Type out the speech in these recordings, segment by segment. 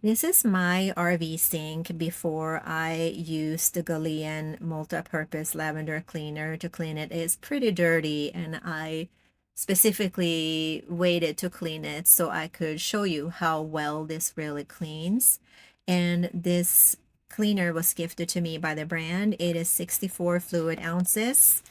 This is my RV sink before I used the GELEAN multi-purpose lavender cleaner to clean it. It's pretty dirty and I specifically waited to clean it so I could show you how well this really cleans. And this cleaner was gifted to me by the brand. It is 64 fluid ounces.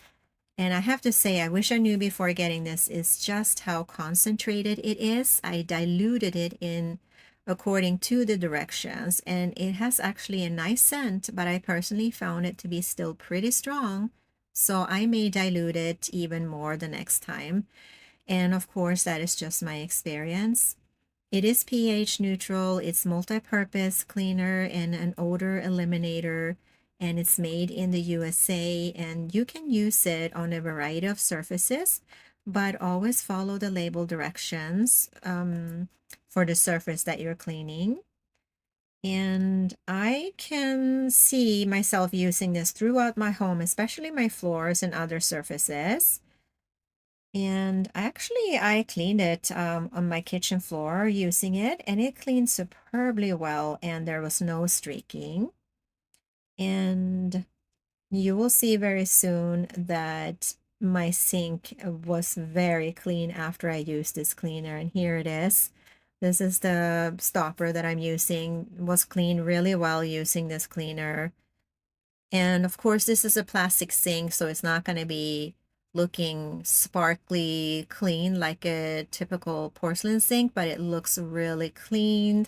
And I have to say, I wish I knew before getting this is just how concentrated it is. I diluted it in according to the directions, and it has actually a nice scent, but I personally found it to be still pretty strong. So I may dilute it even more the next time. And of course, that is just my experience. It is pH neutral, it's multi-purpose cleaner and an odor eliminator, and it's made in the USA, and you can use it on a variety of surfaces, but always follow the label directions for the surface that you're cleaning. And I can see myself using this throughout my home, especially my floors and other surfaces. And actually, I cleaned it on my kitchen floor using it, and it cleaned superbly well, and there was no streaking. And you will see very soon that my sink was very clean after I used this cleaner, and here it is. This is the stopper that I'm using. It was cleaned really well using this cleaner. And of course, this is a plastic sink, so it's not going to be looking sparkly clean like a typical porcelain sink, but it looks really clean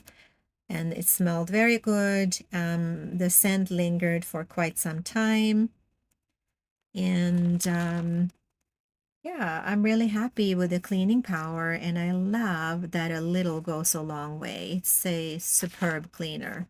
and it smelled very good. The scent lingered for quite some time. And yeah, I'm really happy with the cleaning power, and I love that a little goes a long way. It's a superb cleaner.